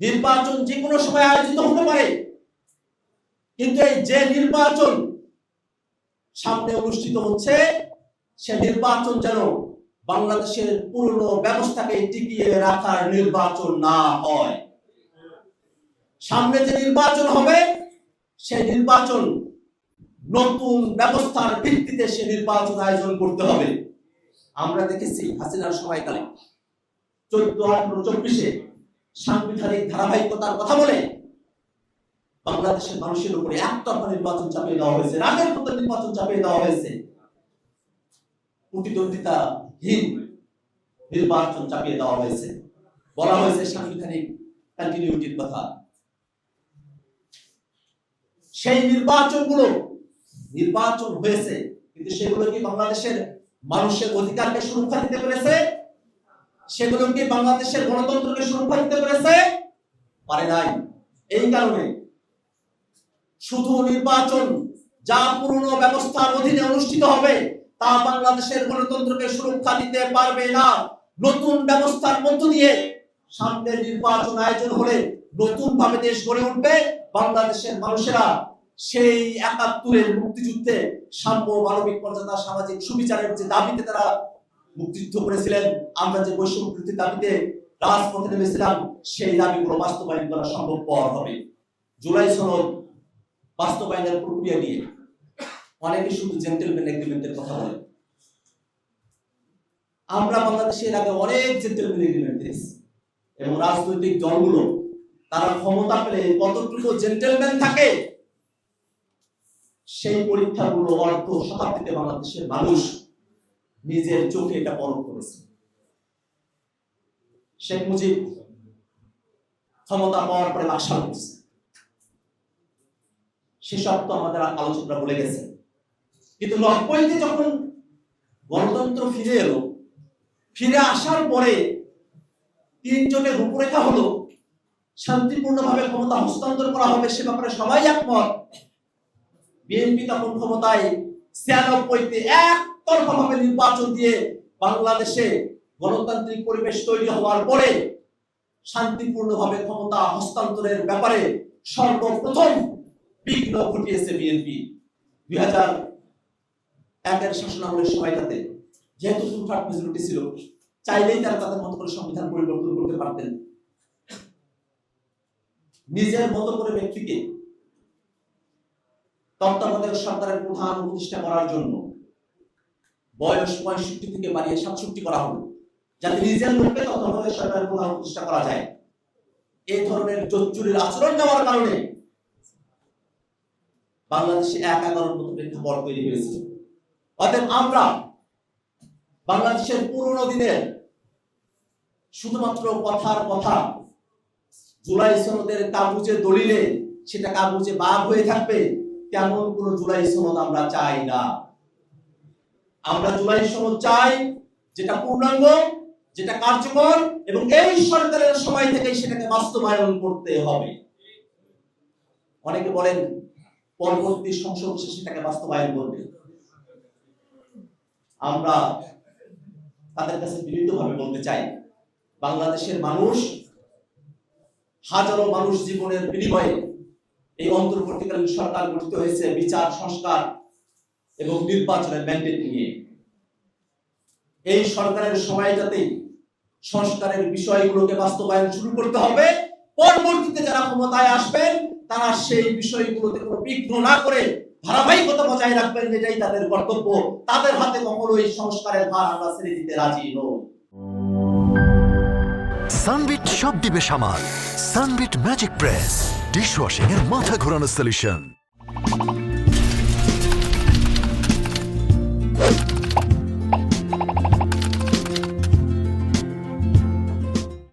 নির্বাচন যে কোনো সময় আয়োজিত হতে পারে, কিন্তু এই যে নির্বাচন সামনে অনুষ্ঠিত হচ্ছে সে নির্বাচন যেন বাংলাদেশের পুরনো ব্যবস্থাকে টিকিয়ে রাখার নির্বাচন না হয়। সামনে যে নির্বাচন হবে সেই নির্বাচন নতুন ব্যবস্থার ভিত্তিতে সে নির্বাচন আয়োজন করতে হবে। আমরা দেখেছি হাসিনার সময়কালে 14-18-24 সাংবিধানিক ধারাবাহিকতার কথা বলে বাংলাদেশের মানুষের উপরে একতরফা নির্বাচন চাপিয়ে দেওয়া হয়েছে, রাগের মতো নির্বাচন চাপিয়ে দেওয়া হয়েছে, প্রতিদ্বন্দ্বিতাহীন নির্বাচন চাপিয়ে দেওয়া হয়েছে, বলা হয়েছে সাংবিধানিক কন্টিনিউটির কথা। সেই নির্বাচন হয়েছে, কিন্তু সেগুলো কি বাংলাদেশের মানুষের অধিকারকে সুরক্ষা দিতে পেরেছে? সেগুলো কি বাংলাদেশের গণতন্ত্রকে সুরক্ষা দিতে পেরেছে? পারে নাই। এই কারণে শুধু নির্বাচন যা পুরনো ব্যবস্থার অধীনে অনুষ্ঠিত হবে তা বাংলাদেশের গণতন্ত্রকে সুরক্ষা দিতে পারবে না। নতুন ব্যবস্থার মধ্য দিয়ে সামনের নির্বাচন আয়োজন হলে নতুন ভাবে দেশ গড়ে উঠবে। বাংলাদেশের মানুষেরা সেই ৭১-এর মুক্তিযুদ্ধে সাম্য, মানবিক মর্যাদা, সামাজিক সুবিচারের যে দাবিতে তারা মুক্তিযুদ্ধ করেছিলেন, আমরা যে বৈষম্য বিরোধী দাবিতে রাজপথে নেমেছিলাম, সেই দাবিগুলো বাস্তবায়ন করা সম্ভবপর হবে। জুলাই সনদ বাস্তবায়নের প্রক্রিয়া নিয়ে অনেকে শুধু জেন্টলম্যান এগ্রিমেন্টের কথা বলে। আমরা বাংলাদেশের আগে অনেক জেন্টলম্যান এগ্রিমেন্ট দিয়েছি এবং রাজনৈতিক দলগুলো তারা ক্ষমতা পেলে কতটুকু জেন্টলম্যান থাকে সেই পরীক্ষাগুলো অর্ধ শতাব্দীতে বাংলাদেশের মানুষ নিজের চোখে এটা পরখ করেছে। শেখ মুজিব ক্ষমতা পাওয়ার পরে লাকসাম করছে, সেসব তো আমাদের আলোচকরা বলে গেছে। কিন্তু ৯০-তে যখন গণতন্ত্র ফিরে এলো, ফিরে আসার পরে ৩ জনের রূপরেখা হলো শান্তিপূর্ণভাবে ক্ষমতা হস্তান্তর করা হবে, সে ব্যাপারে সবাই একমত। বিএনপি তখন ক্ষমতায় ৯৬-তে একতরফাভাবে নির্বাচন দিয়ে বাংলাদেশে গণতান্ত্রিক পরিবেশ তৈরি হওয়ার পরে শান্তিপূর্ণভাবে ক্ষমতা হস্তান্তরের ব্যাপারে সর্বপ্রথম বিঘ্ন ঘটিয়েছে বিএনপি। ২০০১-এর শাসনামলের সময়টাতে যেহেতু টু-থার্ড মেজরিটি ছিল, চাইলেই তারা তাদের মতো করে সংবিধান পরিবর্তন করতে পারতেন। নিজের মতো করে ব্যক্তিকে তত্ত্বাবধায়ক সরকারের প্রধান প্রতিষ্ঠা করার জন্য বয়স ৬৫ থেকে বাড়িয়ে ৬৭ করা হলো, যাতে নিজের লোককে তত্ত্বাবধায়ক সরকারের প্রধান প্রতিষ্ঠা করা যায়। এই ধরনের জোচ্চুরির আচরণ নেওয়ার কারণে বাংলাদেশে ১/১১-র মতো প্রেক্ষাপট তৈরি হয়েছিল। অতএব আমরা বাংলাদেশের পুরনো দিনের শুধুমাত্র কথার কথা, জুলাই সনদের কাগজে দলিলে সেটা কাগজে বাদ হয়ে থাকবে, তেমন কোন জুলাই সনদ আমরা চাই না। আমরা জুলাই সনদ চাই যেটা পূর্ণাঙ্গ, যেটা কার্যকর, এবং এই সরকারের সময় থেকে সেটাকে বাস্তবায়ন করতে হবে। অনেকে বলেন পরবর্তী সংসদ সেটাকে বাস্তবায়ন করবে। আমরা তাদের কাছে বিনীতভাবে বলতে চাই, বাংলাদেশের মানুষ, হাজারো মানুষ জীবনের বিনিময়ে এই অন্তর্বর্তীকালীন সরকার গঠিত হয়েছে বিচার, সংস্কার এবং নির্বাচনের ম্যান্ডেট নিয়ে। এই সরকারের সময়টাতেই সংস্কারের বিষয়গুলোকে বাস্তবায়ন শুরু করতে হবে। পরবর্তীতে যারা ক্ষমতায় আসবেন তারা সেই বিষয়গুলোতে কোনো বিঘ্ন না করে ধারাবাহিকতা বজায় রাখবেন, এটাই তাদের কর্তব্য। তাদের হাতে কখনোই সংস্কারের ভার আমরা ছেড়ে দিতে রাজি নই। সানবিট সব দিবে সামাল। সানবিট ম্যাজিক প্রেস ডিশওয়াশিং এর মাথা ঘোরানো সলিউশন।